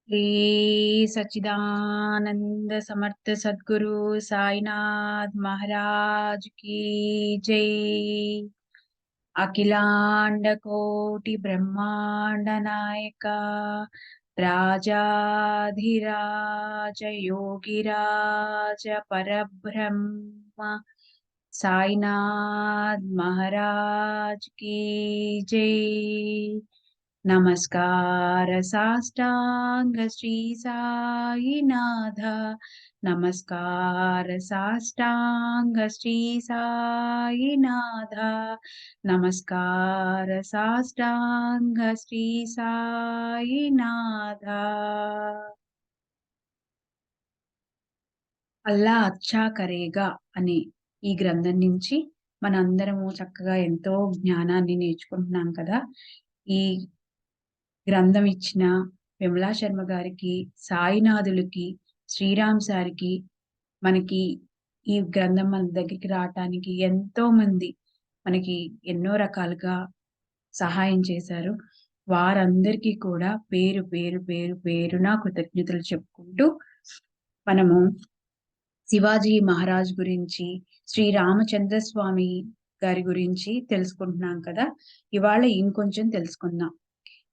श्री सच्चिदानंद समर्थ सद्गुरु साईनाथ महाराज की जय। अखिलांड कोटि ब्रह्मांड नायका राजाधिराज योगिराज परब्रह्म साईनाथ महाराज की जय। नमस्कार साष्टांग श्री साईनाथ। नमस्कार साष्टांग श्री साईनाथ। नमस्कार साष्टांग श्री साईनाथ। అల్లా అచ్చా కరేగా అనే ఈ గ్రంథం నుంచి మనందరము చక్కగా ఎంతో జ్ఞానాన్ని నేర్చుకుంటున్నాం కదా. ఈ గ్రంథం ఇచ్చిన విమలా శర్మ గారికి, సాయినాథులకి, శ్రీరామ్ సారికి, మనకి ఈ గ్రంథం మన దగ్గరికి రావటానికి ఎంతో మంది మనకి ఎన్నో రకాలుగా సహాయం చేశారు. వారందరికీ కూడా పేరు పేరు పేరు పేరున కృతజ్ఞతలు చెప్పుకుంటూ మనము శివాజీ మహారాజ్ గురించి, శ్రీ రామచంద్ర స్వామి గారి గురించి తెలుసుకుంటున్నాం కదా. ఇవాళ ఇంకొంచెం తెలుసుకుందాం.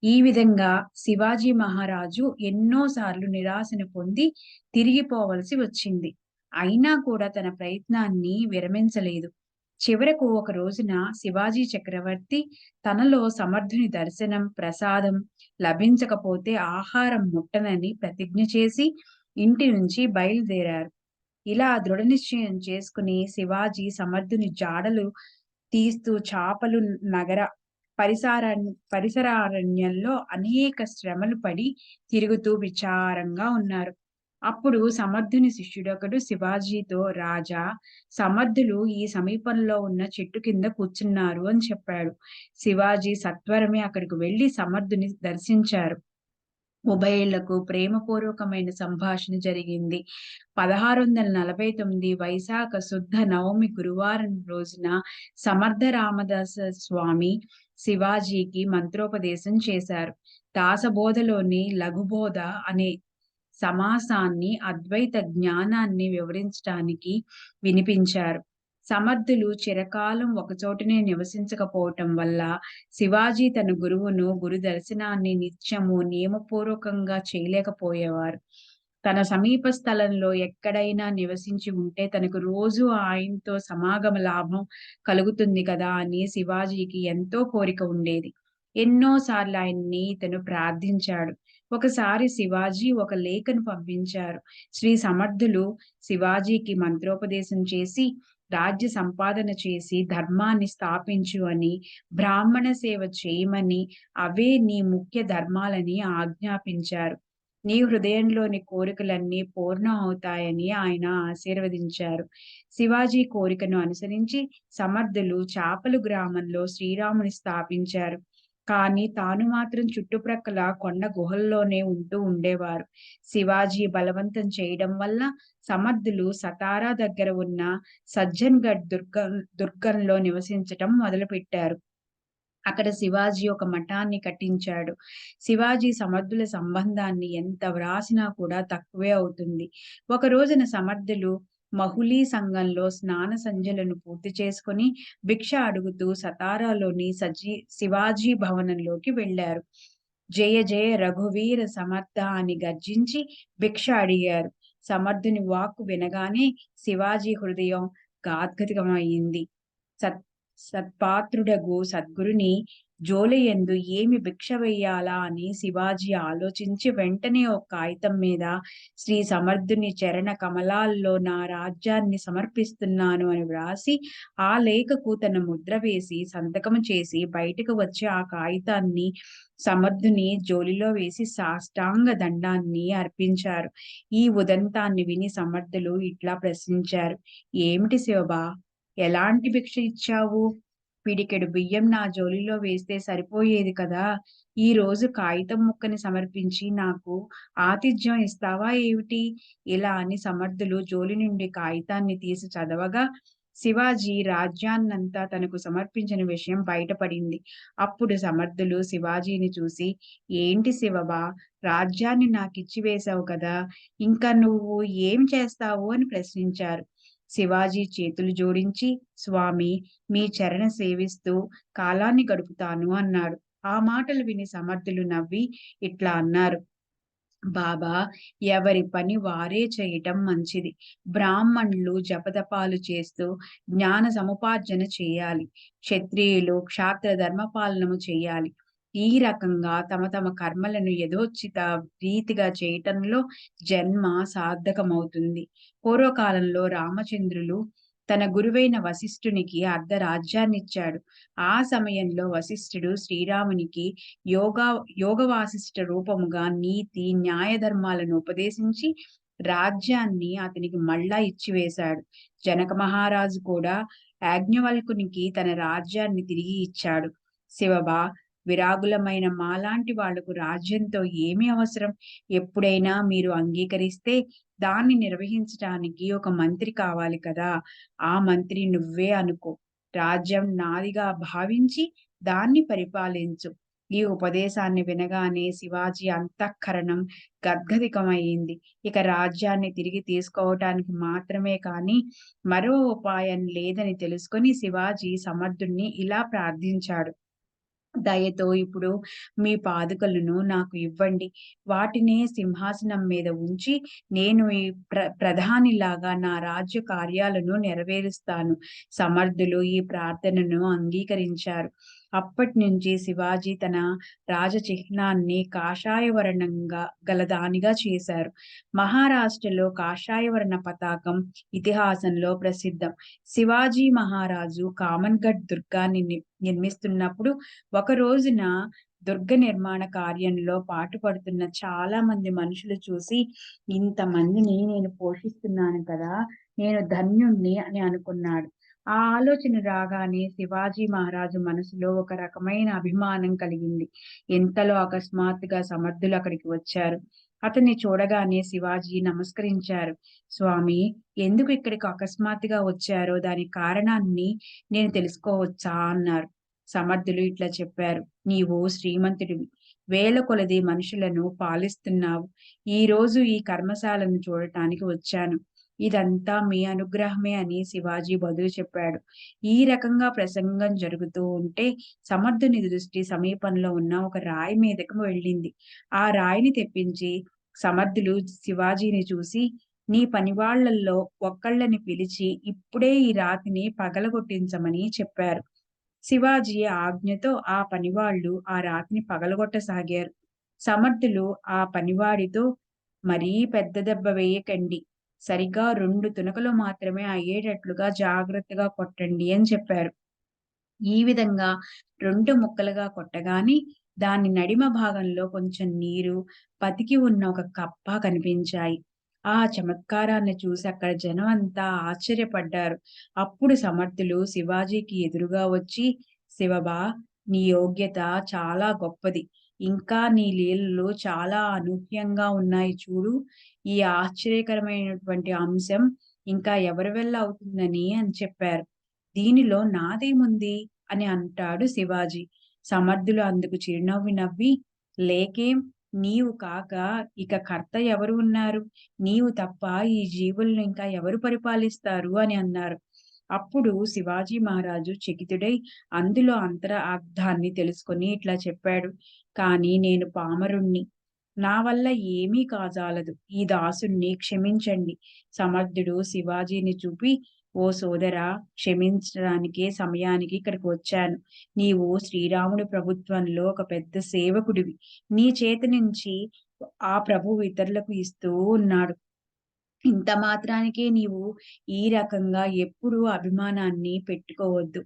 ఈ విధంగా శివాజీ మహారాజు ఎన్నో సార్లు నిరాశను పొంది తిరిగిపోవలసి వచ్చింది. అయినా కూడా తన ప్రయత్నాన్ని విరమించలేదు. చివరకు ఒక రోజున శివాజీ చక్రవర్తి తనలో సమర్థుని దర్శనం, ప్రసాదం లభించకపోతే ఆహారం ముట్టనని ప్రతిజ్ఞ చేసి ఇంటి నుంచి బయలుదేరారు. ఇలా దృఢ నిశ్చయం చేసుకుని శివాజీ సమర్థుని జాడలు తీస్తూ చాపలు నగర పరిసరారణ్యంలో అనేక శ్రమలు పడి తిరుగుతూ విచారంగా ఉన్నారు. అప్పుడు సమర్థుని శిష్యుడొకడు శివాజీతో, రాజా, సమర్థులు ఈ సమీపంలో ఉన్న చెట్టు కింద కూర్చున్నారు అని చెప్పాడు. శివాజీ సత్వరమే అక్కడికి వెళ్లి సమర్థుని దర్శించారు. ఉభయులకు ప్రేమపూర్వకమైన సంభాషణ జరిగింది. 1649 వైశాఖ శుద్ధ నవమి గురువారం రోజున సమర్థ రామదాస స్వామి శివాజీకి మంత్రోపదేశం చేశారు. దాసబోధలోని లఘుబోధ అనే సమాసాన్ని అద్వైత జ్ఞానాన్ని వివరించడానికి వినిపించారు. సమర్థులు చిరకాలం ఒకచోటనే నివసించకపోవటం వల్ల శివాజీ తన గురువును గురు దర్శనాన్ని నిత్యము నియమపూర్వకంగా చేయలేకపోయేవారు. తన సమీప స్థలంలో ఎక్కడైనా నివసించి ఉంటే తనకు రోజు ఆయనతో సమాగమ లాభం కలుగుతుంది కదా అని శివాజీకి ఎంతో కోరిక ఉండేది. ఎన్నోసార్లు ఆయన్ని ఇతను ప్రార్థించాడు. ఒకసారి శివాజీ ఒక లేఖను పంపించారు. శ్రీ సమర్థులు శివాజీకి మంత్రోపదేశం చేసి రాజ్య సంపాదన చేసి ధర్మాన్ని స్థాపించు అని, బ్రాహ్మణ సేవ చేయమని, అవే నీ ముఖ్య ధర్మాలని ఆజ్ఞాపించారు. నీ హృదయంలోని కోరికలన్నీ పూర్ణం అవుతాయని ఆయన ఆశీర్వదించారు. శివాజీ కోరికను అనుసరించి సమర్థులు చాపలు గ్రామంలో శ్రీరాముని స్థాపించారు. కానీ తాను మాత్రం చుట్టుప్రక్కల కొండ గుహల్లోనే ఉంటూ ఉండేవారు. శివాజీ బలవంతం చేయడం వల్ల సమర్థులు సతారా దగ్గర ఉన్న సజ్జన్గఢ్ దుర్గంలో నివసించటం మొదలుపెట్టారు. అక్కడ శివాజీ ఒక మఠాన్ని కట్టించాడు. శివాజీ సమర్థుల సంబంధాన్ని ఎంత వ్రాసినా కూడా తక్కువే అవుతుంది. ఒక రోజున సమర్థులు మహులీ సంఘంలో స్నాన సంధ్యలను పూర్తి చేసుకుని భిక్ష అడుగుతూ సతారాలోని శివాజీ భవనంలోకి వెళ్లారు. జయ జయ రఘువీర సమర్థ అని గర్జించి భిక్ష అడిగారు. సమర్థుని వాక్కు వినగానే శివాజీ హృదయం గాద్గదికమయ్యింది. సత్ సత్పాత్రుడగు సద్గురుని జోలెయందు ఏమి భిక్ష వెయ్యాలా అని శివాజీ ఆలోచించి వెంటనే ఒక కాగితం మీద శ్రీ సమర్థుని చరణ కమలాల్లో నా రాజ్యాన్ని సమర్పిస్తున్నాను అని వ్రాసి ఆ లేఖకు తన ముద్ర వేసి సంతకము చేసి బయటకు వచ్చి ఆ కాగితాన్ని సమర్థుని జోలిలో వేసి సాష్టాంగ దండాన్ని అర్పించారు. ఈ ఉదంతాన్ని విని సమర్థులు ఇట్లా ప్రశ్నించారు. ఏమిటి శివబా, ఎలాంటి భిక్ష ఇచ్చావు? పిడికెడు బియ్యం నా జోలిలో వేస్తే సరిపోయేది కదా. ఈ రోజు కాగితం ముక్కని సమర్పించి నాకు ఆతిథ్యం ఇస్తావా ఏమిటి? ఇలా అని సమర్థులు జోలి నుండి కాగితాన్ని తీసి చదవగా శివాజీ రాజ్యాన్నంతా తనకు సమర్పించిన విషయం బయటపడింది. అప్పుడు సమర్థులు శివాజీని చూసి, "ఏంటి శివబా! రాజ్యాన్ని నాకిచ్చివేశావు కదా! ఇంక నువ్వు ఏం చేస్తావు?" అని ప్రశ్నించారు. శివాజీ చేతులు జోడించి, "స్వామి, మీ చరణ సేవిస్తూ కాలాన్ని గడుపుతాను" అన్నాడు. ఆ మాటలు విని సమర్థులు నవ్వి ఇట్లా అన్నారు, బాబా, ఎవరి పని వారే చేయటం మంచిది. బ్రాహ్మణులు జపతపాలు చేస్తూ జ్ఞాన సముపార్జన చేయాలి. క్షత్రియులు క్షాత్ర ధర్మపాలనము చేయాలి. ఈ రకంగా తమ తమ కర్మలను యథోచిత రీతిగా చేయటంలో జన్మ సార్థకమవుతుంది. పూర్వకాలంలో రామచంద్రులు తన గురువైన వశిష్ఠునికి అర్ధరాజ్యాన్నిచ్చాడు. ఆ సమయంలో వశిష్ఠుడు శ్రీరామునికి యోగా యోగ వాసిష్ఠ రూపముగా నీతి, న్యాయ ధర్మాలను ఉపదేశించి రాజ్యాన్ని అతనికి మళ్ళా ఇచ్చివేశాడు. జనక మహారాజు కూడా యాజ్ఞవల్కునికి తన రాజ్యాన్ని తిరిగి ఇచ్చాడు. శివబా, విరాగులమైన మాలాంటి వాళ్లకు రాజ్యంతో ఏమి అవసరం? ఎప్పుడైనా మీరు అంగీకరిస్తే దాన్ని నిర్వహించటానికి ఒక మంత్రి కావాలి కదా! ఆ మంత్రి నువ్వే అనుకో. రాజ్యం నాదిగా భావించి దాన్ని పరిపాలించు. ఈ ఉపదేశాన్ని వినగానే శివాజీ అంతఃకరణం గద్గదికమయింది. ఇక రాజ్యాన్ని తిరిగి తీసుకోవటానికి మాత్రమే కానీ మరో ఉపాయం లేదని తెలుసుకొని శివాజీ సమర్థుణ్ణి ఇలా ప్రార్థించాడు, దయతో ఇప్పుడు మీ పాదుకలను నాకు ఇవ్వండి. వాటినే సింహాసనం మీద ఉంచి నేను ఈ ప్రధానిలాగా నా రాజ్య కార్యాలను నెరవేరుస్తాను. సమర్థులు ఈ ప్రార్థనను అంగీకరించారు. అప్పటినుంచి శివాజీ తన రాజ చిహ్నాన్ని కాషాయ వర్ణంగా గలదానిగా చేశారు. మహారాష్ట్రలో కాషాయ వర్ణ పతాకం ఇతిహాసంలో ప్రసిద్ధం. శివాజీ మహారాజు కామన్‌గఢ్ దుర్గాన్ని నిర్మిస్తున్నప్పుడు ఒక రోజున దుర్గ నిర్మాణ కార్యంలో పాటుపడుతున్న చాలా మంది మనుషులు చూసి, ఇంతమందిని నేను పోషిస్తున్నాను కదా! నేను ధన్యుణ్ణి అని అనుకున్నాడు. ఆ ఆలోచన రాగానే శివాజీ మహారాజు మనసులో ఒక రకమైన అభిమానం కలిగింది. ఇంతలో అకస్మాత్తుగా సమర్థులు అక్కడికి వచ్చారు. అతన్ని చూడగానే శివాజీ నమస్కరించారు. "స్వామి, ఎందుకు ఇక్కడికి అకస్మాత్తుగా వచ్చారో దాని కారణాన్ని నేను తెలుసుకోవచ్చా?" అన్నారు. సమర్థులు ఇట్లా చెప్పారు, "నీవు శ్రీమంతుడివి. వేల కొలది మనుషులను పాలిస్తున్నావు. ఈరోజు ఈ కర్మశాలను చూడటానికి వచ్చాను. ఇదంతా మీ అనుగ్రహమే" అని శివాజీ బదులు చెప్పాడు. ఈ రకంగా ప్రసంగం జరుగుతూ ఉంటే సమర్థుని దృష్టి సమీపంలో ఉన్న ఒక రాయి మీదకు వెళ్ళింది. ఆ రాయిని తెప్పించి సమర్థులు శివాజీని చూసి, "నీ పనివాళ్ళల్లో ఒక్కళ్ళని పిలిచి ఇప్పుడే ఈ రాతిని పగలగొట్టించమని" చెప్పారు. శివాజీ ఆజ్ఞతో ఆ పనివాళ్ళు ఆ రాతిని పగలగొట్టసాగారు. సమర్థులు ఆ పనివాడితో, "మరీ పెద్ద దెబ్బ వేయకండి. సరిగ్గా 2 తునకలు మాత్రమే అయ్యేటట్లుగా జాగ్రత్తగా కొట్టండి" అని చెప్పారు. ఈ విధంగా 2 ముక్కలుగా కొట్టగానే దాని నడిమ భాగంలో కొంచెం నీరు, పతికి ఉన్న ఒక కప్ప కనిపించాయి. ఆ చమత్కారాన్ని చూసి అక్కడ జనం అంతా ఆశ్చర్యపడ్డారు. అప్పుడు సమర్థులు శివాజీకి ఎదురుగా వచ్చి, "శివబా, నీ యోగ్యత చాలా గొప్పది. ఇంకా నీ లీలలు చాలా అనూహ్యంగా ఉన్నాయి చూడు. ఈ ఆశ్చర్యకరమైనటువంటి అంశం ఇంకా ఎవరి వల్ల అవుతుందని" అని చెప్పారు. "దీనిలో నాదేముంది?" అని అంటాడు శివాజీ. సమర్థులు అందుకు చిరునవ్వు నవ్వి, "లేకేం, నీవు కాక ఇక కర్త ఎవరు ఉన్నారు? నీవు తప్ప ఈ జీవులను ఇంకా ఎవరు పరిపాలిస్తారు" అని అన్నారు. అప్పుడు శివాజీ మహారాజు చకితుడై అందులో అంతరార్థాన్ని తెలుసుకొని ఇట్లా చెప్పాడు, "కానీ నేను పామరుణ్ణి. నా వల్ల ఏమీ కాజాలదు. ఈ దాసుణ్ణి క్షమించండి." సమర్థుడు శివాజీని చూపి, "ఓ సోదరా, క్షమించడానికే సమయానికి ఇక్కడికి వచ్చాను. నీవు శ్రీరాముడి ప్రభుత్వంలో ఒక పెద్ద సేవకుడివి. నీ చేతి నుంచి ఆ ప్రభువు ఇతరులకు ఇస్తూ ఉన్నాడు. ఇంత మాత్రానికే నీవు ఈ రకంగా ఎప్పుడూ అభిమానాన్ని పెట్టుకోవద్దు."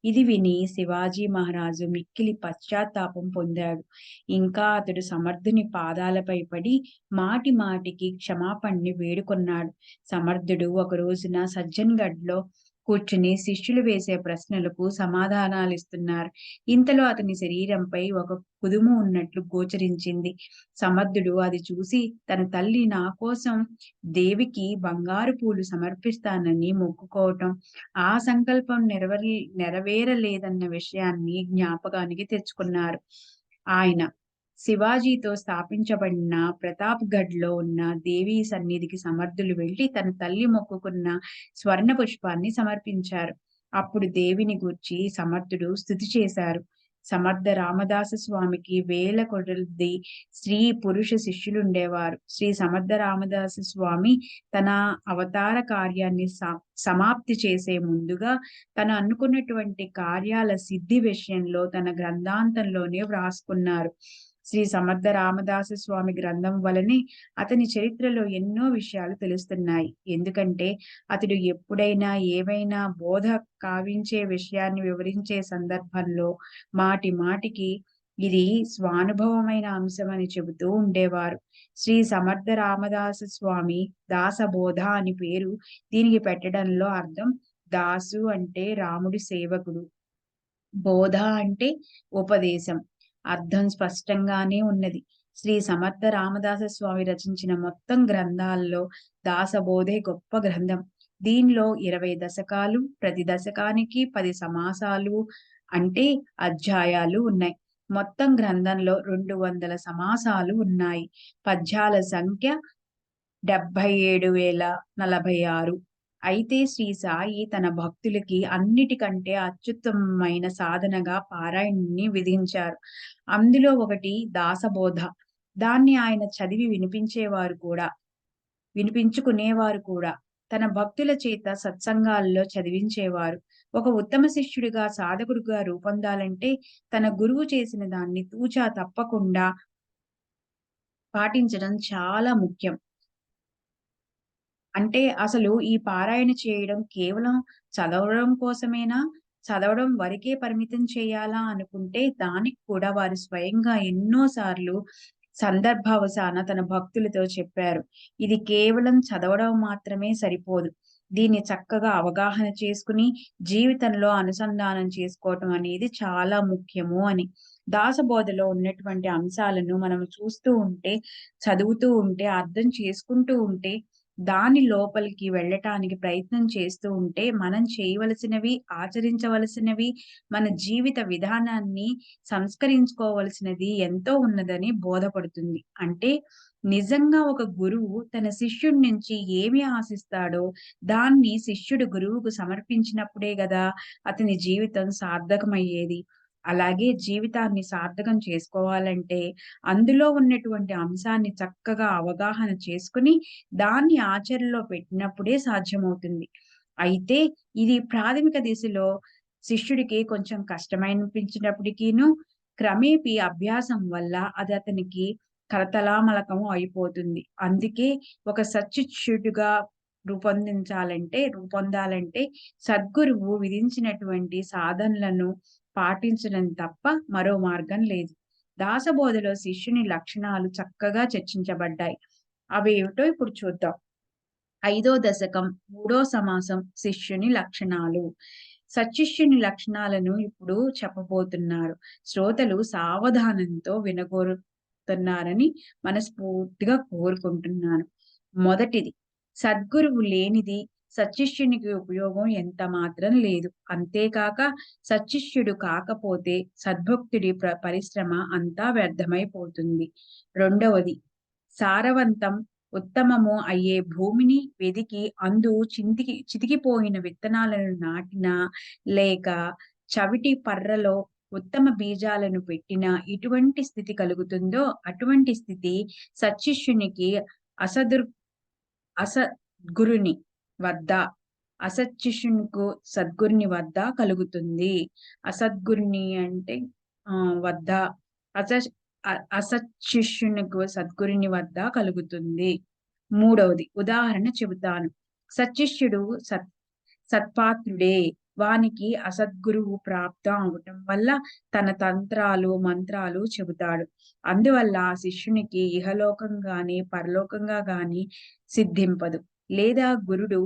ఇది విని శివాజీ మహారాజు మిక్కిలి పశ్చాత్తాపం పొందాడు. ఇంకా అతడు సమర్థుని పాదాలపై పడి మాటి మాటికి క్షమాపణని వేడుకొన్నాడు. సమర్థుడు ఒక రోజున సజ్జన్‌గఢ్‌లో కూర్చుని శిష్యులు వేసే ప్రశ్నలకు సమాధానాలిస్తున్నారు. ఇంతలో అతని శరీరంపై ఒక కుదుము ఉన్నట్లు గోచరించింది. సమర్థుడు అది చూసి తన తల్లి నా కోసం దేవికి బంగారు పూలు సమర్పిస్తానని మొక్కుకోవటం, ఆ సంకల్పం నెరవేరలేదన్న విషయాన్ని జ్ఞాపకానికి తెచ్చుకున్నారు. ఆయన శివాజీతో స్థాపించబడిన ప్రతాప్‌గఢ్‌లో ఉన్న దేవీ సన్నిధికి సమర్థులు వెళ్లి తన తల్లి మొక్కుకున్న స్వర్ణ పుష్పాన్ని సమర్పించారు. అప్పుడు దేవిని గూర్చి సమర్థుడు స్తుతి చేశారు. సమర్థ రామదాస స్వామికి వేల కొలది స్త్రీ, పురుష శిష్యులుండేవారు. శ్రీ సమర్థ రామదాస స్వామి తన అవతార కార్యాన్ని సమాప్తి చేసే ముందుగా తను అనుకున్నటువంటి కార్యాల సిద్ధి విషయంలో తన గ్రంథాంతంలోనే వ్రాసుకున్నారు. శ్రీ సమర్థ రామదాస స్వామి గ్రంథం వలనే అతని చరిత్రలో ఎన్నో విషయాలు తెలుస్తున్నాయి. ఎందుకంటే అతడు ఎప్పుడైనా ఏవైనా బోధ కావించే విషయాన్ని వివరించే సందర్భంలో మాటి మాటికి ఇది స్వానుభవమైన అంశమని చెబుతూ ఉండేవారు. శ్రీ సమర్థ రామదాస స్వామి దాసబోధ అని పేరు దీనికి పెట్టడంలో అర్థం. దాసు అంటే రాముడి సేవకుడు. బోధ అంటే ఉపదేశం. అర్థం స్పష్టంగానే ఉన్నది. శ్రీ సమర్థ రామదాస స్వామి రచించిన మొత్తం గ్రంథాల్లో దాసబోధే గొప్ప గ్రంథం. దీనిలో 20 దశకాలు, ప్రతి దశకానికి 10 సమాసాలు అంటే అధ్యాయాలు ఉన్నాయి. మొత్తం గ్రంథంలో 200 సమాసాలు ఉన్నాయి. పద్యాల సంఖ్య 77,046. అయితే శ్రీ సాయి తన భక్తులకి అన్నిటికంటే అత్యుత్తమమైన సాధనగా పారాయణాన్ని విధించారు. అందులో ఒకటి దాసబోధ. దాన్ని ఆయన చదివి వినిపించుకునేవారు కూడా. తన భక్తుల చేత సత్సంగాల్లో చదివించేవారు. ఒక ఉత్తమ శిష్యుడిగా, సాధకుడిగా రూపొందాలంటే తన గురువు చేసిన దాన్ని తూచా తప్పకుండా పాటించడం చాలా ముఖ్యం. అంటే అసలు ఈ పారాయణ చేయడం కేవలం చదవడం కోసమేనా? చదవడం వరకే పరిమితం చేయాలా అనుకుంటే దానికి కూడా వారు స్వయంగా ఎన్నో సార్లు సందర్భావసాన తన భక్తులతో చెప్పారు. ఇది కేవలం చదవడం మాత్రమే సరిపోదు. దీన్ని చక్కగా అవగాహన చేసుకుని జీవితంలో అనుసంధానం చేసుకోవటం అనేది చాలా ముఖ్యము అని. దాసబోధలో ఉన్నటువంటి అంశాలను మనం చూస్తూ ఉంటే, చదువుతూ ఉంటే, అర్థం చేసుకుంటూ ఉంటే దాని లోపలికి వెళ్ళటానికి ప్రయత్నం చేస్తూ ఉంటే, మనం చేయవలసినవి, ఆచరించవలసినవి, మన జీవిత విధానాన్ని సంస్కరించుకోవలసినది ఎంతో ఉన్నదని బోధపడుతుంది. అంటే నిజంగా ఒక గురువు తన శిష్యుడి నుంచి ఏమి ఆశిస్తాడో, దాన్ని శిష్యుడు గురువుకు సమర్పించినప్పుడే గదా అతని జీవితం సార్థకమయ్యేది. అలాగే జీవితాన్ని సార్థకం చేసుకోవాలంటే, అందులో ఉన్నటువంటి అంశాన్ని చక్కగా అవగాహన చేసుకొని, దాన్ని ఆచరణలో పెట్టినప్పుడే సాధ్యమవుతుంది. అయితే ఇది ప్రాథమిక దిశలో శిష్యుడికి కొంచెం కష్టమనిపించినప్పటికీను, క్రమేపీ అభ్యాసం వల్ల అది అతనికి కరతలామలకం అయిపోతుంది. అందుకే ఒక సత్శిష్యుడిగా రూపొందాలంటే సద్గురువు విధించినటువంటి సాధనలను పాటించడం తప్ప మరో మార్గం లేదు. దాసబోధలో శిష్యుని లక్షణాలు చక్కగా చర్చించబడ్డాయి. అవేమిటో ఇప్పుడు చూద్దాం. 5వ దశకం, 3వ సమాసం శిష్యుని లక్షణాలు. సత్శిష్యుని లక్షణాలను ఇప్పుడు చెప్పబోతున్నారు. శ్రోతలు సావధానంతో వినగోరుతున్నారని మనస్ఫూర్తిగా కోరుకుంటున్నాను. మొదటిది, సద్గురువు లేనిది సత్శిష్యునికి ఉపయోగం ఎంత మాత్రం లేదు. అంతేకాక సత్శిష్యుడు కాకపోతే సద్భక్తుడి పరిశ్రమ అంతా వ్యర్థమైపోతుంది. రెండవది, సారవంతం, ఉత్తమము అయ్యే భూమిని వెదికి అందు చితికిపోయిన విత్తనాలను నాటినా, లేక చవిటి పర్రలో ఉత్తమ బీజాలను పెట్టినా ఇటువంటి స్థితి కలుగుతుందో అటువంటి స్థితి సత్శిష్యునికి అసదుర్ అసద్గురుని వద్ద అసత్శిష్యునికు సద్గురుని వద్ద కలుగుతుంది. అసద్గురుని అంటే వద్ద అస అసత్శిష్యునికు సద్గురుని వద్ద కలుగుతుంది. మూడవది, ఉదాహరణ చెబుతాను. సత్శిష్యుడు సత్పాత్రుడే. వానికి అసద్గురువు ప్రాప్తం అవటం వల్ల తన తంత్రాలు, మంత్రాలు చెబుతాడు. అందువల్ల ఆ శిష్యునికి ఇహలోకం గాని, పరలోకంగా గాని సిద్ధింపదు. లేదా గురుడు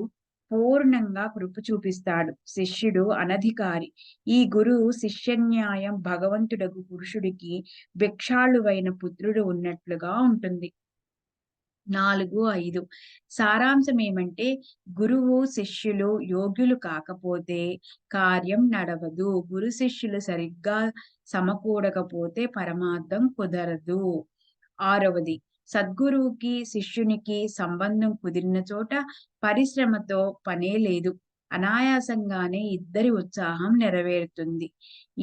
పూర్ణంగా కృప చూపిస్తాడు. శిష్యుడు అనధికారి. ఈ గురువు శిష్యన్యాయం భగవంతుడగు పురుషుడికి భిక్షాళువైన పుత్రుడు ఉన్నట్లుగా ఉంటుంది. 4, 5 సారాంశమేమంటే, గురువు, శిష్యులు యోగ్యులు కాకపోతే కార్యం నడవదు. గురు శిష్యులు సరిగ్గా సమకూడకపోతే పరమార్థం కుదరదు. 6వది సద్గురువుకి, శిష్యునికి సంబంధం కుదిరిన చోట పరిశ్రమతో పనే లేదు. అనాయాసంగానే ఇద్దరి ఉత్సాహం నెరవేరుతుంది.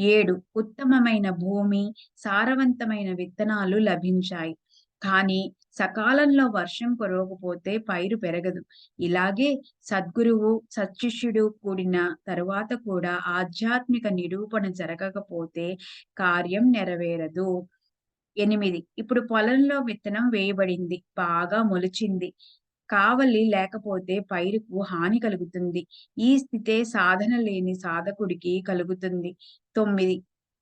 7 ఉత్తమమైన భూమి, సారవంతమైన విత్తనాలు లభించాయి. కానీ సకాలంలో వర్షం కురవకపోతే పైరు పెరగదు. ఇలాగే సద్గురువు, సత్శిష్యుడు కూడిన తరువాత కూడా ఆధ్యాత్మిక నిరూపణ జరగకపోతే కార్యం నెరవేరదు. 8 ఇప్పుడు పొలంలో విత్తనం వేయబడింది. బాగా మొలిచింది. కావలి లేకపోతే పైరుకు హాని కలుగుతుంది. ఈ స్థితే సాధన లేని సాధకుడికి కలుగుతుంది. 9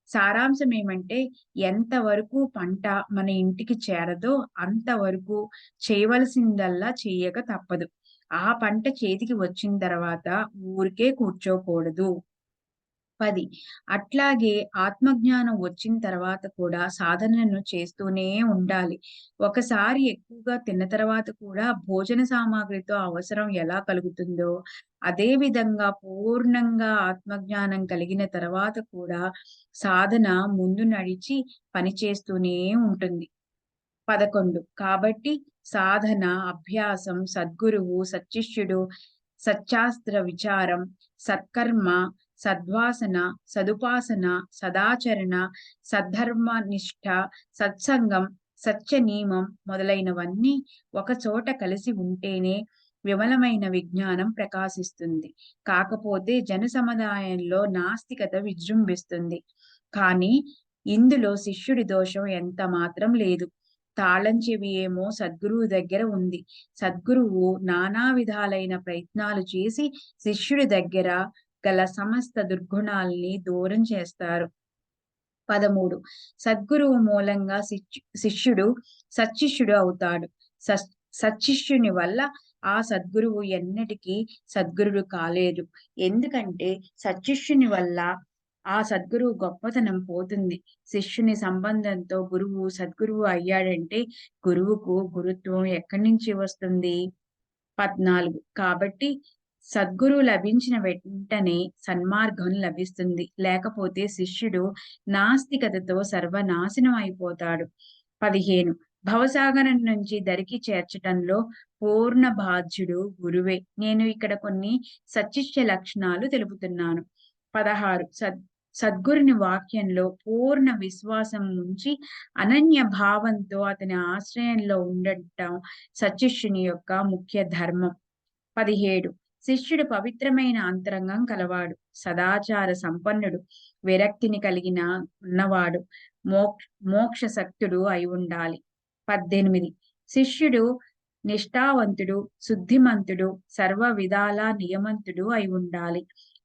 సారాంశమేమంటే, ఎంతవరకు పంట మన ఇంటికి చేరదో అంతవరకు చేయవలసిందల్లా చెయ్యక తప్పదు. ఆ పంట చేతికి వచ్చిన తర్వాత ఊరికే కూర్చోకూడదు. 10 అట్లాగే ఆత్మజ్ఞానం వచ్చిన తర్వాత కూడా సాధనను చేస్తూనే ఉండాలి. ఒకసారి ఎక్కువగా తిన్న తర్వాత కూడా భోజన సామాగ్రితో అవసరం ఎలా కలుగుతుందో, అదే విధంగా పూర్ణంగా ఆత్మజ్ఞానం కలిగిన తర్వాత కూడా సాధన ముందు నడిచి పనిచేస్తూనే ఉంటుంది. 11 కాబట్టి సాధన, అభ్యాసం, సద్గురువు, సచ్చిష్యుడు, సచ్చాస్త్ర విచారం, సత్కర్మ, సద్వాసన, సదుపాసన, సదాచరణ, సద్ధర్మ నిష్ఠ, సత్సంగం, సత్యనియమం మొదలైనవన్నీ ఒకచోట కలిసి ఉంటేనే విమలమైన విజ్ఞానం ప్రకాశిస్తుంది. కాకపోతే జనసముదాయంలో నాస్తికత విజృంభిస్తుంది. కానీ ఇందులో శిష్యుడి దోషం ఎంత మాత్రం లేదు. తాళం చెవి ఏమో సద్గురువు దగ్గర ఉంది. సద్గురువు నానా విధాలైన ప్రయత్నాలు చేసి శిష్యుడి దగ్గర గల సమస్త దుర్గుణాల్ని దూరం చేస్తారు. 13 సద్గురువు మూలంగా శిష్యుడు సచ్చిష్యుడు అవుతాడు. సచ్చిష్యుని వల్ల ఆ సద్గురువు ఎన్నటికీ సద్గురుడు కాలేడు. ఎందుకంటే సచ్చిష్యుని వల్ల ఆ సద్గురువు గొప్పతనం పోతుంది. శిష్యుని సంబంధంతో గురువు సద్గురువు అయ్యాడంటే గురువుకు గురుత్వం ఎక్కడి నుంచి వస్తుంది? 14 కాబట్టి సద్గురువు లభించిన వెంటనే సన్మార్గం లభిస్తుంది. లేకపోతే శిష్యుడు నాస్తికతతో సర్వనాశనం అయిపోతాడు. 15 భవసాగరం నుంచి దరికి చేర్చటంలో పూర్ణ బాధ్యుడు గురువే. నేను ఇక్కడ కొన్ని సచ్చిష్య లక్షణాలు తెలుపుతున్నాను. 16 సద్గురుని వాక్యంలో పూర్ణ విశ్వాసం ఉంచి అనన్య భావంతో అతని ఆశ్రయంలో ఉండటం సచ్చిష్యుని యొక్క ముఖ్య ధర్మం. 17 శిష్యుడు పవిత్రమైన అంతరంగం కలవాడు, సదాచార సంపన్నుడు, విరక్తిని కలిగిన ఉన్నవాడు, మోక్ష శక్తుడు అయి ఉండాలి. 18 శిష్యుడు నిష్ఠావంతుడు, శుద్ధిమంతుడు, సర్వ విధాల నియమంతుడు అయి ఉండాలి.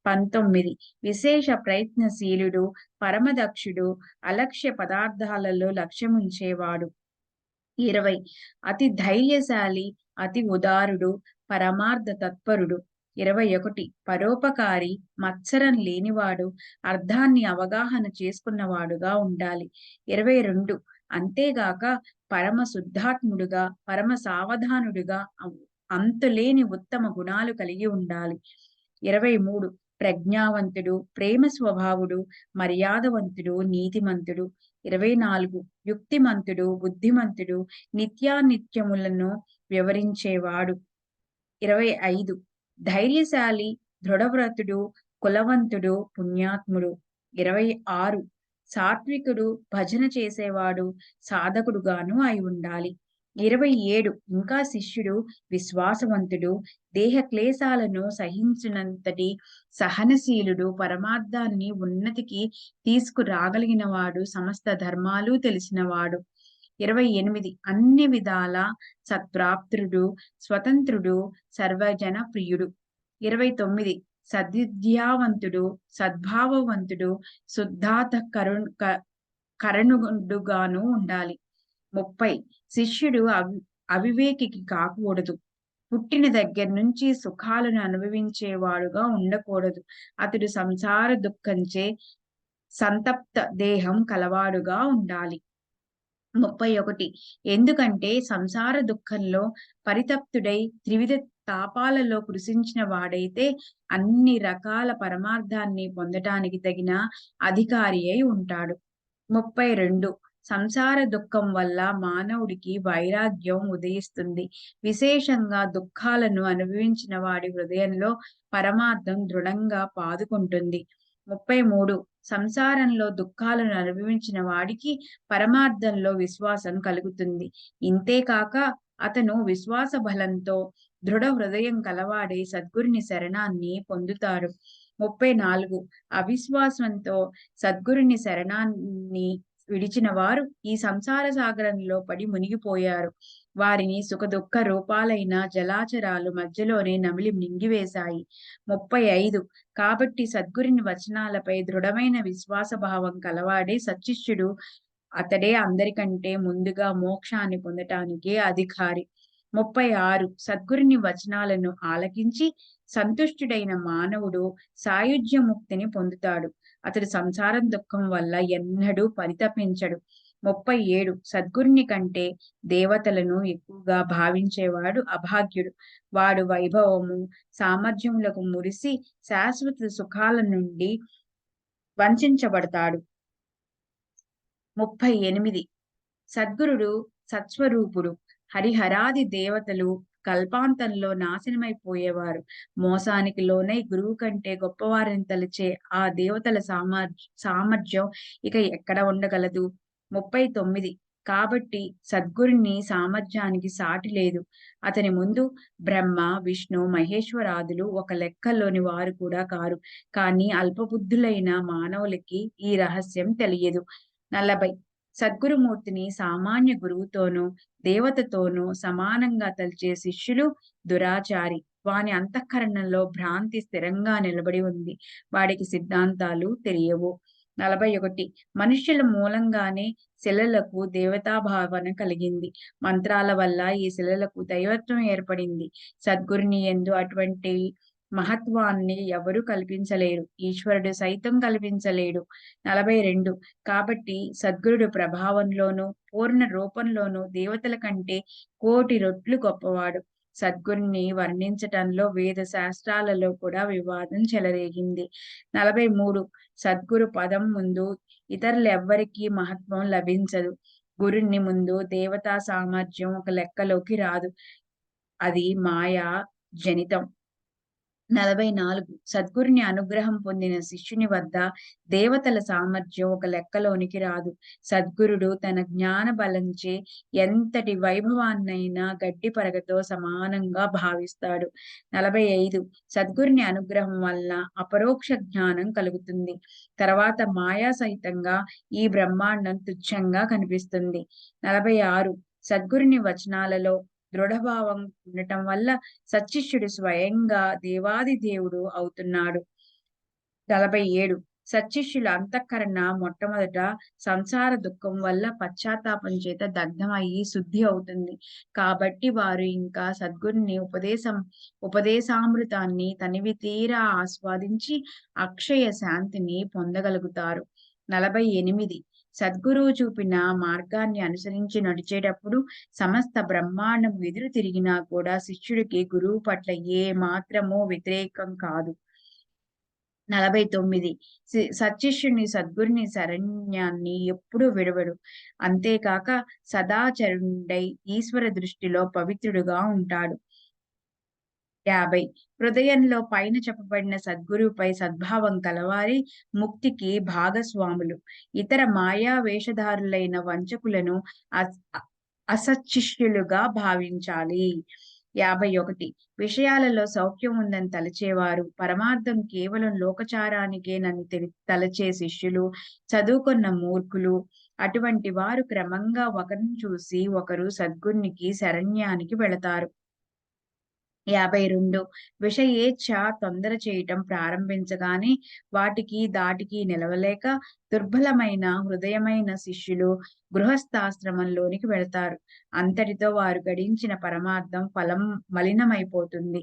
19 విశేష ప్రయత్నశీలుడు, పరమదక్షుడు, అలక్ష్య పదార్థాలలో లక్ష్యముంచేవాడు. 20 అతి ధైర్యశాలి, అతి ఉదారుడు, పరమార్థ తత్పరుడు. 21 పరోపకారి, మత్సరం లేనివాడు, అర్థాన్ని అవగాహన చేసుకున్నవాడుగా ఉండాలి. 22 అంతేగాక పరమ శుద్ధాత్ముడుగా, పరమ సావధానుడుగా, అంతులేని ఉత్తమ గుణాలు కలిగి ఉండాలి. 23 ప్రజ్ఞావంతుడు, ప్రేమ స్వభావుడు, మర్యాదవంతుడు, నీతిమంతుడు. 24 యుక్తిమంతుడు, బుద్ధిమంతుడు, నిత్యానిత్యములను వివరించేవాడు. 25 ధైర్యశాలి, దృఢవ్రతుడు, కులవంతుడు, పుణ్యాత్ముడు. 26 సాత్వికుడు, భజన చేసేవాడు, సాధకుడుగాను అయి ఉండాలి. 27 ఇంకా శిష్యుడు విశ్వాసవంతుడు, దేహ క్లేశాలను సహించినంతటి సహనశీలుడు, పరమార్థాన్ని ఉన్నతికి తీసుకురాగలిగిన వాడు, సమస్త ధర్మాలు తెలిసినవాడు. 28 అన్ని విధాల సత్ప్రాప్తుడు, స్వతంత్రుడు, సర్వజన ప్రియుడు. 29 సద్విద్యావంతుడు, సద్భావవంతుడు, శుద్ధార్థ కరణుడుగాను ఉండాలి. 30 శిష్యుడు అవివేకికి కాకూడదు. పుట్టిన దగ్గర నుంచి సుఖాలను అనుభవించేవాడుగా ఉండకూడదు. అతడు సంసార దుఃఖంచే సంతప్త దేహం కలవాడుగా ఉండాలి. 31 ఎందుకంటే సంసార దుఃఖంలో పరితప్తుడై త్రివిధ తాపాలలో కృశించిన వాడైతే అన్ని రకాల పరమార్థాన్ని పొందటానికి తగిన అధికారి అయి ఉంటాడు. 32 సంసార దుఃఖం వల్ల మానవుడికి వైరాగ్యం ఉదయిస్తుంది. విశేషంగా దుఃఖాలను అనుభవించిన వాడి హృదయంలో పరమార్థం దృఢంగా పాదుకుంటుంది. 33 సంసారంలో దుఃఖాలను అనుభవించిన వాడికి పరమార్థంలో విశ్వాసం కలుగుతుంది. ఇంతేకాక అతను విశ్వాస బలంతో దృఢ హృదయం కలవాడై సద్గురుని శరణాన్ని పొందుతారు. 34 అవిశ్వాసంతో సద్గురుని శరణాన్ని విడిచిన వారు ఈ సంసార సాగరంలో పడి మునిగిపోయారు. వారిని సుఖదుఃఖ రూపాలైన జలాచరాలు మధ్యలోనే నమిలి మింగివేశాయి. 35 కాబట్టి సద్గురుని వచనాలపై దృఢమైన విశ్వాస భావం కలవాడే సచ్చిష్యుడు. అతడే అందరికంటే ముందుగా మోక్షాన్ని పొందటానికి అధికారి. 36 సద్గురుని వచనాలను ఆలకించి సంతుష్టుడైన మానవుడు సాయుజ్య ముక్తిని పొందుతాడు. అతడు సంసారం దుఃఖం వల్ల ఎన్నడూ పరితపించడు. 37 సద్గురుని కంటే దేవతలను ఎక్కువగా భావించేవాడు అభాగ్యుడు. వాడు వైభవము, సామర్థ్యములకు మురిసి శాశ్వత సుఖాల నుండి వంచించబడతాడు. 38 సద్గురుడు సత్స్వరూపుడు. హరిహరాది దేవతలు కల్పాంతంలో నాశనమైపోయేవారు. మోసానికి లోనై గురువు కంటే గొప్పవారిని తలచే ఆ దేవతల సామర్థ్యం ఇక ఎక్కడ ఉండగలదు? 39 కాబట్టి సద్గురుని సామర్థ్యానికి సాటి లేదు. అతని ముందు బ్రహ్మ, విష్ణు, మహేశ్వరాదులు ఒక లెక్కలోని వారు కూడా కారు. కానీ అల్పబుద్ధులైన మానవులకి ఈ రహస్యం తెలియదు. 40 సద్గురుమూర్తిని సామాన్య గురువుతోనూ దేవతతోనూ సమానంగా తలచే శిష్యులు దురాచారి. వాని అంతఃకరణంలో భ్రాంతి స్థిరంగా నిలబడి ఉంది. వాడికి సిద్ధాంతాలు తెలియవు. 41 మనుష్యుల మూలంగానే శిలలకు దేవతాభావన కలిగింది. మంత్రాల వల్ల ఈ శిలలకు దైవత్వం ఏర్పడింది. సద్గురుని యందు అటువంటి మహత్వాన్ని ఎవరు కల్పించలేరు. ఈశ్వరుడు సైతం కల్పించలేడు. 42 కాబట్టి సద్గురుడు ప్రభావంలోనూ పూర్ణ రూపంలోనూ దేవతల కంటే కోటి రెట్లు గొప్పవాడు. సద్గురుని వర్ణించటంలో వేద శాస్త్రాలలో కూడా వివాదం చెలరేగింది. 43 సద్గురు పదం ముందు ఇతరులెవ్వరికీ మహత్వం లభించదు. గురుని ముందు దేవతా సామర్థ్యం ఒక లెక్కలోకి రాదు. అది మాయా జనితం. 44 సద్గురుని అనుగ్రహం పొందిన శిష్యుని వద్ద దేవతల సామర్థ్యం ఒక లెక్కలోనికి రాదు. సద్గురుడు తన జ్ఞాన బలంచే ఎంతటి వైభవాన్నైనా గడ్డి పరగతో సమానంగా భావిస్తాడు. 45 సద్గురుని అనుగ్రహం వల్ల అపరోక్ష జ్ఞానం కలుగుతుంది. తర్వాత మాయా సహితంగా ఈ బ్రహ్మాండం తుచ్చంగా కనిపిస్తుంది. 46 సద్గురుని వచనాలలో దృఢభావం ఉండటం వల్ల సచ్చిష్యుడు స్వయంగా దేవాది దేవుడు అవుతున్నాడు. 47 సచ్చిష్యుల అంతఃకరణ మొట్టమొదట సంసార దుఃఖం వల్ల పశ్చాత్తాపం చేత దగ్ధమయ్యి శుద్ధి అవుతుంది. కాబట్టి వారు ఇంకా సద్గురుని ఉపదేశామృతాన్ని తనివి తీరా ఆస్వాదించి అక్షయ శాంతిని పొందగలుగుతారు. 48 సద్గురువు చూపిన మార్గాన్ని అనుసరించి నడిచేటప్పుడు సమస్త బ్రహ్మాండం ఎదురు తిరిగినా కూడా శిష్యుడికి గురువు పట్ల ఏ మాత్రమూ వ్యతిరేకం కాదు. 49 సచ్చిష్యుని సద్గురుని శరణ్యాన్ని ఎప్పుడూ విడవడు. అంతేకాక సదాచరుడై ఈశ్వర దృష్టిలో పవిత్రుడుగా ఉంటాడు. 50 హృదయంలో పైన చెప్పబడిన సద్గురువుపై సద్భావం కలవారి ముక్తికి భాగస్వాములు. ఇతర మాయా వేషధారులైన వంచకులను అసచ్చిష్యులుగా భావించాలి. 51 విషయాలలో సౌఖ్యం ఉందని తలచేవారు, పరమార్థం కేవలం లోకచారానికేనని తలచే శిష్యులు, చదువుకున్న మూర్ఖులు, అటువంటి వారు క్రమంగా ఒకరిని చూసి ఒకరు సద్గురునికి శరణ్యానికి వెళతారు. 52 విషయేచ్ఛ తొందర చేయటం ప్రారంభించగానే వాటికి దాటికి నిలవలేక దుర్బలమైన హృదయమైన శిష్యులు గృహస్థాశ్రమంలోనికి వెళతారు. అంతటితో వారు గడించిన పరమార్థం ఫలం మలినమైపోతుంది.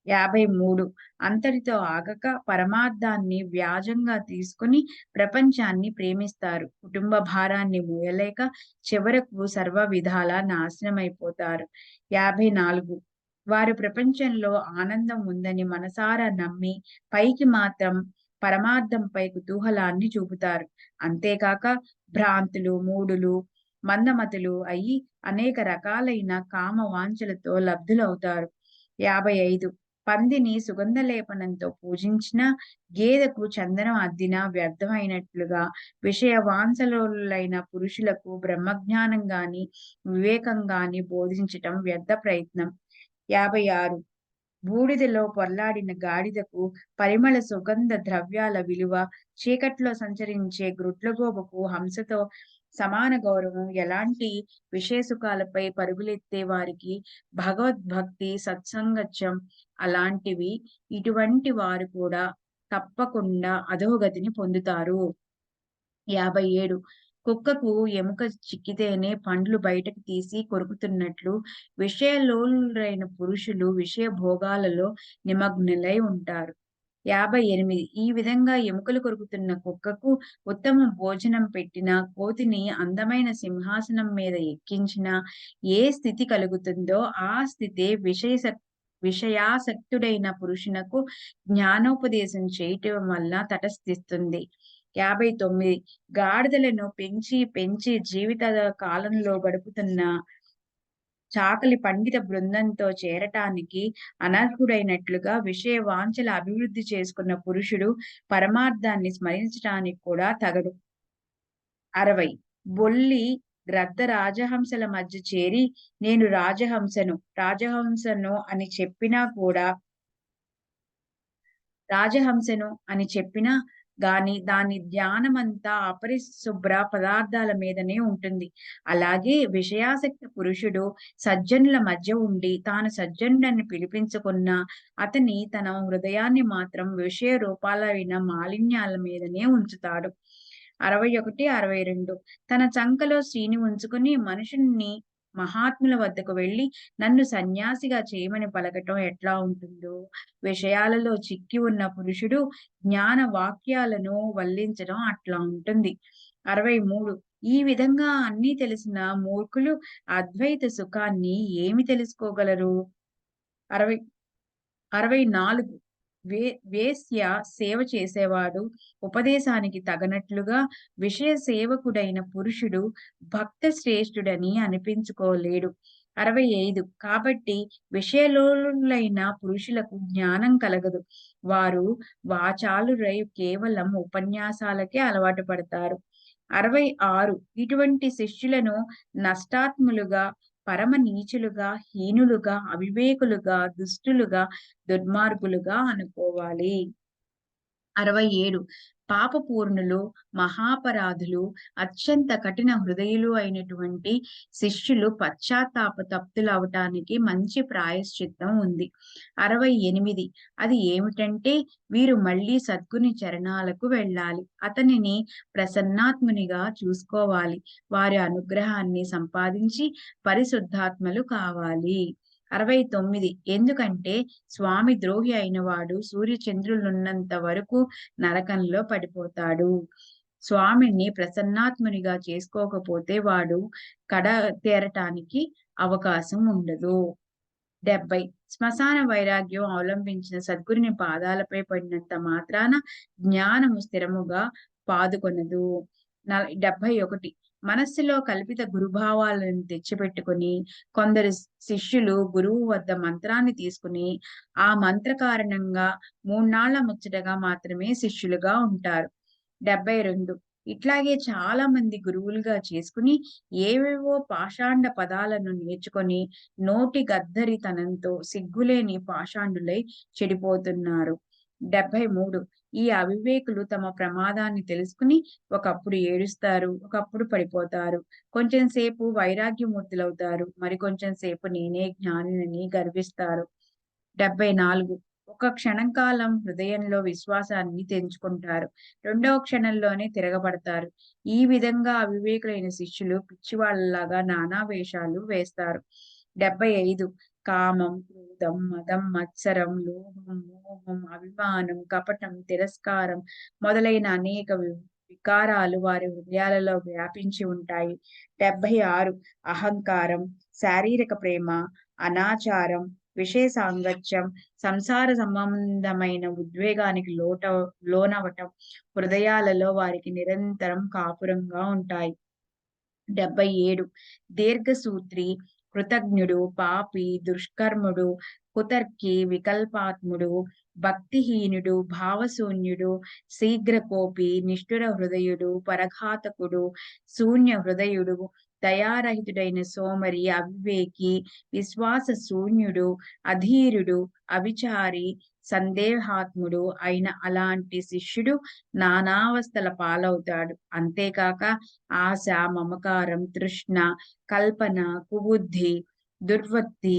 53 అంతటితో ఆగక పరమార్థాన్ని వ్యాజంగా తీసుకొని ప్రపంచాన్ని ప్రేమిస్తారు. కుటుంబ భారాన్ని మోయలేక చివరకు సర్వ విధాలా నాశనమైపోతారు. 54 వారు ప్రపంచంలో ఆనందం ఉందని మనసారా నమ్మి పైకి మాత్రం పరమార్థంపై కుతూహలాన్ని చూపుతారు. అంతేకాక భ్రాంతులు, మూఢులు, మందమతులు అయి అనేక రకాలైన కామ వాంఛలతో లబ్ధులవుతారు. 55 పందిని సుగంధలేపనంతో పూజించినా, గేదెకు చందనం అద్దినా వ్యర్థమైనట్లుగా విషయ వాంఛలోలులైన పురుషులకు బ్రహ్మజ్ఞానం గాని, వివేకం గాని బోధించటం వ్యర్థ ప్రయత్నం. 56 బూడిదలో పొర్లాడిన గాడిదకు పరిమళ సుగంధ ద్రవ్యాల విలువ, చీకట్లో సంచరించే గ్రుడ్లగూబకు హంసతో సమాన గౌరవం. ఎలాంటి విషయసుఖాలపై పరుగులెత్తే వారికి భగవద్భక్తి, సత్సంగత్యం అలాంటివి. ఇటువంటి వారు కూడా తప్పకుండా అధోగతిని పొందుతారు. 57 కుక్కకు ఎముక చిక్కితేనే పండ్లు బయటకు తీసి కొరుకుతున్నట్లు విషయలోలురైన పురుషులు విషయ భోగాలలో నిమగ్నులై ఉంటారు. 58 ఈ విధంగా ఎముకలు కొరుకుతున్న కుక్కకు ఉత్తమ భోజనం పెట్టినా, కోతిని అందమైన సింహాసనం మీద ఎక్కించినా ఏ స్థితి కలుగుతుందో ఆ స్థితే విషయాసక్తుడైన పురుషునకు జ్ఞానోపదేశం చేయటం వల్ల తటస్థిస్తుంది. 59 గాడిదలను పెంచి పెంచి జీవిత కాలంలో గడుపుతున్న చాకలి పండిత బృందంతో చేరటానికి అనర్హుడైనట్లుగా విషయ వాంఛల అభివృద్ధి చేసుకున్న పురుషుడు పరమార్థాన్ని స్మరించటానికి కూడా తగడు. 60 బొల్లి గ్రద్ద రాజహంసల మధ్య చేరి నేను రాజహంసను అని చెప్పినా గాని దాని ధ్యానమంతా అపరిశుభ్ర పదార్థాల మీదనే ఉంటుంది. అలాగే విషయాసక్త పురుషుడు సజ్జనుల మధ్య ఉండి తాను సజ్జనుడని పిలిపించుకున్నా అతని తన హృదయాన్ని మాత్రం విషయ రూపాలైన మాలిన్యాల మీదనే ఉంచుతాడు. 61, 62 తన చంకలో స్త్రీని ఉంచుకుని మనుషుణ్ణి మహాత్ముల వద్దకు వెళ్లి నన్ను సన్యాసిగా చేయమని పలకటం ఎట్లా ఉంటుందో, విషయాలలో చిక్కి ఉన్న పురుషుడు జ్ఞాన వాక్యాలను వల్లించడం అట్లా ఉంటుంది. 63 ఈ విధంగా అన్నీ తెలిసిన మూర్ఖులు అద్వైత సుఖాన్ని ఏమి తెలుసుకోగలరు? 64 వేశ్య సేవ చేసేవాడు ఉపదేశానికి తగనట్లుగా విషయ సేవకుడైన పురుషుడు భక్త శ్రేష్ఠుడని అనిపించుకోలేడు. 65 కాబట్టి విషయలోలులైన పురుషులకు జ్ఞానం కలగదు. వారు వాచాలురై కేవలం ఉపన్యాసాలకే అలవాటు పడతారు. 66 ఇటువంటి శిష్యులను నష్టాత్ములుగా, పరమ నీచులుగా, హీనులుగా, అవివేకులుగా, దుష్టులుగా, దుర్మార్గులుగా అనుకోవాలి. 67 పాపపూర్ణులు, మహాపరాధులు, అత్యంత కఠిన హృదయులు అయినటువంటి శిష్యులు పశ్చాత్తాప తప్తులవటానికి మంచి ప్రాయశ్చిత్తం ఉంది. 68 అది ఏమిటంటే వీరు మళ్ళీ సద్గుని చరణాలకు వెళ్ళాలి. అతనిని ప్రసన్నాత్మునిగా చూసుకోవాలి. వారి అనుగ్రహాన్ని సంపాదించి పరిశుద్ధాత్మలు కావాలి. 69 ఎందుకంటే స్వామి ద్రోహి అయినవాడు సూర్యచంద్రులున్నంత వరకు నరకంలో పడిపోతాడు. స్వామిని ప్రసన్నాత్మునిగా చేసుకోకపోతే వాడు కడ తేరటానికి అవకాశం ఉండదు. 70 శ్మశాన వైరాగ్యం అవలంబించిన సద్గురుని పాదాలపై పడినంత మాత్రాన జ్ఞానము స్థిరముగా పాదుకొనదు. 71 మనస్సులో కల్పిత గురుభావాలను తెచ్చిపెట్టుకుని కొందరు శిష్యులు గురువు వద్ద మంత్రాన్ని తీసుకుని ఆ మంత్ర కారణంగా 3 నాళ్ల ముచ్చటగా మాత్రమే శిష్యులుగా ఉంటారు. 72 ఇట్లాగే చాలా మంది గురువులుగా చేసుకుని ఏవేవో పాషాండ పదాలను నేర్చుకొని నోటి గద్దరితనంతో సిగ్గులేని పాషాండులై చెడిపోతున్నారు. 73 ఈ అవివేకులు తమ ప్రమాదాన్ని తెలుసుకుని ఒకప్పుడు ఏడుస్తారు, ఒకప్పుడు పడిపోతారు. కొంచెం సేపు వైరాగ్యమూర్తులవుతారు, మరి కొంచెం సేపు నేనే జ్ఞానినని గర్విస్తారు. 74 ఒక క్షణం కాలం హృదయంలో విశ్వాసాన్ని తెంచుకుంటారు. రెండవ క్షణంలోనే తిరగబడతారు. ఈ విధంగా అవివేకులైన శిష్యులు పిచ్చివాళ్ళలాగా నానా వేషాలు వేస్తారు. 75 కామం, క్రోధం, మదం, మత్సరం, లోభం, మోహం, అభిమానం, కపటం, తిరస్కారం మొదలైన అనేక వికారాలు వారి హృదయాలలో వ్యాపించి ఉంటాయి. 76 అహంకారం, శారీరక ప్రేమ, అనాచారం, విషయ సాంగత్యం, సంసార సంబంధమైన ఉద్వేగానికి లోనవటం హృదయాలలో వారికి నిరంతరం కాపురంగా ఉంటాయి. 77 దీర్ఘసూత్రి, కృతజ్ఞుడు, పాపి, దుష్కర్ముడు, కుతర్కి, వికల్పాత్ముడు, భక్తిహీనుడు, భావశూన్యుడు, శీఘ్రకోపి, నిష్ఠుర హృదయుడు, పరఘాతకుడు, శూన్య హృదయుడు, దయారహితుడైన సోమరి, అవివేకి, విశ్వాస శూన్యుడు, అధీరుడు, అవిచారి, సందేహాత్ముడు అయిన అలాంటి శిష్యుడు నానావస్థల పాలవుతాడు. అంతేకాక ఆశ, మమకారం, తృష్ణ, కల్పన, కుబుద్ధి, దుర్వృత్తి,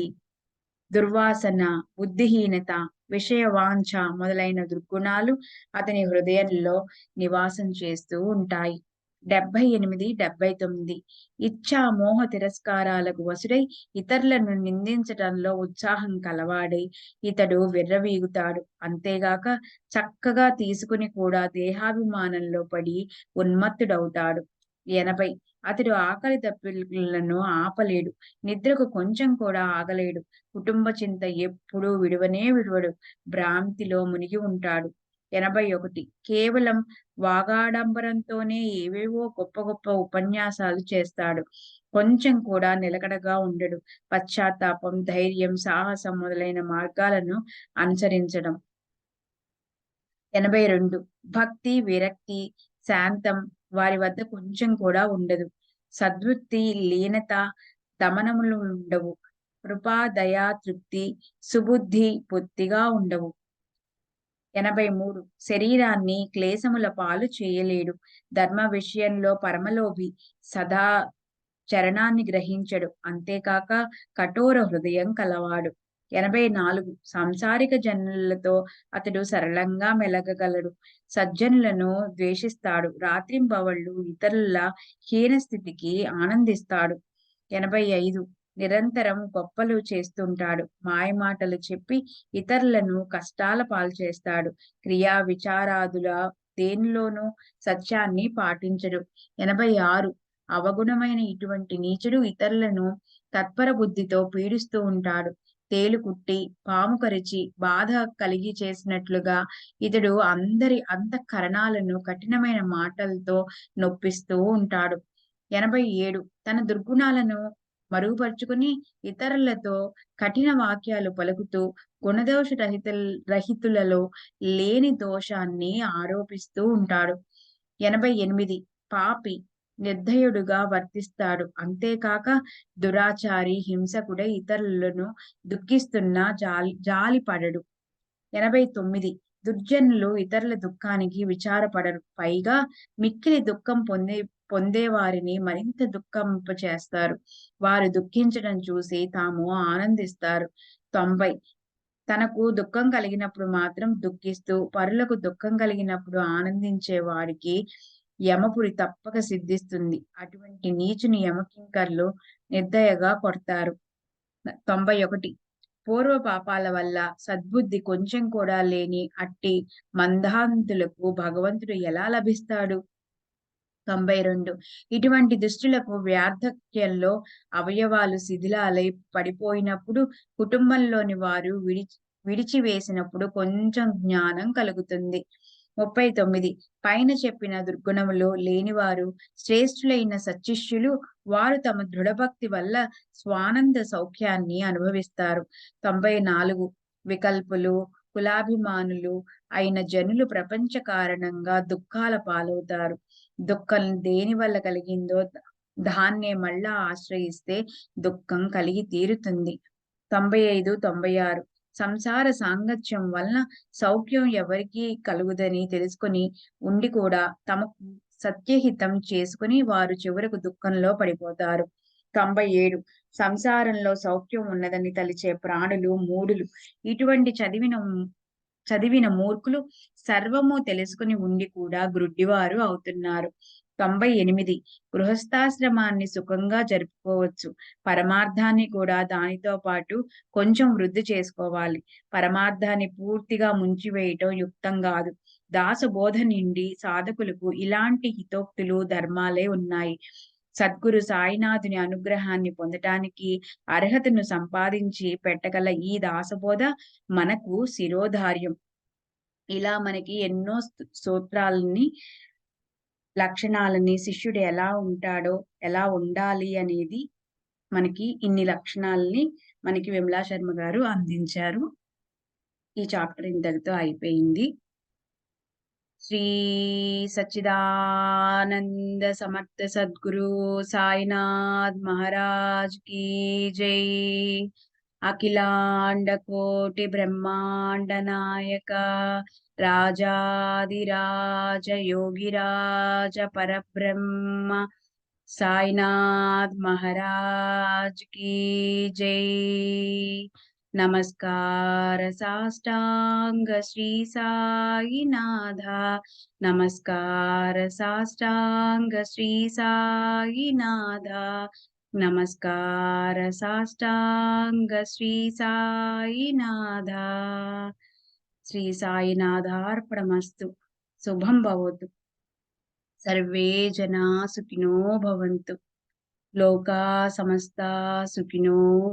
దుర్వాసన, బుద్ధిహీనత, విషయ వాంఛ మొదలైన దుర్గుణాలు అతని హృదయంలో నివాసం చేస్తూ ఉంటాయి. 78, 79 ఇచ్ఛా మోహ తిరస్కారాలకు వసుడై ఇతరులను నిందించటంలో ఉత్సాహం కలవాడై ఇతడు విర్రవీగుతాడు. అంతేగాక చక్కగా తీసుకుని కూడా దేహాభిమానంలో పడి ఉన్మత్తుడవుతాడు. 80 అతడు ఆకలి దప్పికలను ఆపలేడు. నిద్రకు కొంచెం కూడా ఆగలేడు. కుటుంబ చింత ఎప్పుడూ విడువడు. భ్రాంతిలో మునిగి ఉంటాడు. 81 కేవలం వాగాడంబరంతోనే ఏవేవో గొప్ప గొప్ప ఉపన్యాసాలు చేస్తాడు. కొంచెం కూడా నిలకడగా ఉండడు. పశ్చాత్తాపం, ధైర్యం, సాహసం మొదలైన మార్గాలను అనుసరించడం. 82 భక్తి, విరక్తి, శాంతం వారి వద్ద కొంచెం కూడా ఉండదు. సద్వృత్తి, లీనత, దమనములు ఉండవు. కృపా, దయా, తృప్తి, సుబుద్ధి బొత్తిగా ఉండవు. 83 శరీరాన్ని క్లేశముల పాలు చేయలేడు. ధర్మ విషయంలో పరమలోభి, సదా చరణాన్ని గ్రహించడు. అంతేకాక కఠోర హృదయం కలవాడు. 84 సంసారిక జనులతో అతడు సరళంగా మెలగగలడు. సజ్జనులను ద్వేషిస్తాడు. రాత్రింబవళ్ళు ఇతరుల హీనస్థితికి ఆనందిస్తాడు. 85 నిరంతరం గొప్పలు చేస్తుంటాడు. మాయమాటలు చెప్పి ఇతరులను కష్టాల పాల్చేస్తాడు. క్రియా విచారాదుల దేనిలోనూ సత్యాన్ని పాటించడు. 86 అవగుణమైన ఇటువంటి నీచుడు ఇతరులను తత్పర బుద్ధితో పీడిస్తూ ఉంటాడు. తేలు కుట్టి, పాము కరిచి, బాధ కలిగి చేసినట్లుగా ఇతడు అందరి అంతఃకరణాలను కఠినమైన మాటలతో నొప్పిస్తూ ఉంటాడు. 87 తన దుర్గుణాలను మరుగుపరుచుకుని ఇతరులతో కఠిన వాక్యాలు పలుకుతూ గుణదోష రహితులలో లేని దోషాన్ని ఆరోపిస్తూ ఉంటాడు. 88 పాపి నిర్దయుడుగా వర్తిస్తాడు. అంతేకాక దురాచారి, హింసకుడై ఇతరులను దుఃఖిస్తున్నా జాలిపడడు. 89 దుర్జనులు ఇతరుల దుఃఖానికి విచారపడరు. పైగా మిక్కిలి దుఃఖం పొందేవారిని మరింత దుఃఖింపచేస్తారు. వారు దుఃఖించడం చూసి తాము ఆనందిస్తారు. 90 తనకు దుఃఖం కలిగినప్పుడు మాత్రం దుఃఖిస్తూ పరులకు దుఃఖం కలిగినప్పుడు ఆనందించే వారికి యమపురి తప్పక సిద్ధిస్తుంది. అటువంటి నీచుని యమకింకర్లు నిర్దయగా కొడతారు. 91 పూర్వ పాపాల వల్ల సద్బుద్ధి కొంచెం కూడా లేని అట్టి మందాంధులకు భగవంతుడు ఎలా లభిస్తాడు? 92 ఇటువంటి దుష్టులకు వార్ధక్యంలో అవయవాలు శిథిలాలై పడిపోయినప్పుడు, కుటుంబంలోని వారు విడిచివేసినప్పుడు కొంచెం జ్ఞానం కలుగుతుంది. 39 పైన చెప్పిన దుర్గుణములు లేనివారు శ్రేష్ఠులైన సచ్చిష్యులు. వారు తమ దృఢభక్తి వల్ల స్వానంద సౌఖ్యాన్ని అనుభవిస్తారు. 94 వికల్పులు, కులాభిమానులు అయిన జనులు ప్రపంచ కారణంగా దుఃఖాల పాలవుతారు. దుఃఖం దేని వల్ల కలిగిందో దాన్నే మళ్ళా ఆశ్రయిస్తే దుఃఖం కలిగి తీరుతుంది. 95, 96 సంసార సాంగత్యం వలన సౌఖ్యం ఎవరికీ కలుగుదని తెలుసుకొని ఉండి కూడా తమకు సత్యహితం చేసుకుని వారు చివరకు దుఃఖంలో పడిపోతారు. 97 సంసారంలో సౌఖ్యం ఉన్నదని తలిచే ప్రాణులు మూఢులు. ఇటువంటి చదివిన మూర్ఖులు సర్వము తెలుసుకుని ఉండి కూడా గ్రుడ్డివారు అవుతున్నారు. 98 గృహస్థాశ్రమాన్ని సుఖంగా జరుపుకోవచ్చు. పరమార్థాన్ని కూడా దానితో పాటు కొంచెం వృద్ధి చేసుకోవాలి. పరమార్థాన్ని పూర్తిగా ముంచివేయటం యుక్తం గాదు. దాసబోధ నిండి సాధకులకు ఇలాంటి హితోక్తులు, ధర్మాలే ఉన్నాయి. సద్గురు సాయినాథుని అనుగ్రహాన్ని పొందటానికి అర్హతను సంపాదించి పెట్టగల ఈ దాసబోధ మనకు శిరోధార్యం. ఇలా మనకి ఎన్నో సూత్రాలని, లక్షణాలని శిష్యుడు ఎలా ఉంటాడో, ఎలా ఉండాలి అనేది మనకి ఇన్ని లక్షణాలని మనకి విమలా శర్మ గారు అందించారు. ఈ చాప్టర్ ఇంతటితో అయిపోయింది. శ్రీ సచ్చిదానంద సమర్థ సద్గురు సాయినాథ్ మహారాజ్ की जय। అఖిలాండ కోటి బ్రహ్మాండ నాయక రాజాదిరాజ యోగిరాజ పరబ్రహ్మ సాయినాథ్ మహారాజ్ की जय। నమస్కార సాష్టాంగ శ్రీ సాయినాథ నమస్కార సాష్టాంగ శ్రీ సాయినాథ నమస్కార సాష్టాంగ శ్రీ సాయినాథ। శ్రీ సాయినాథార్పణమస్తు। శుభం భవతు। సర్వే జనా సుఖినో భవంతు। లోకా సమస్తా సుఖినో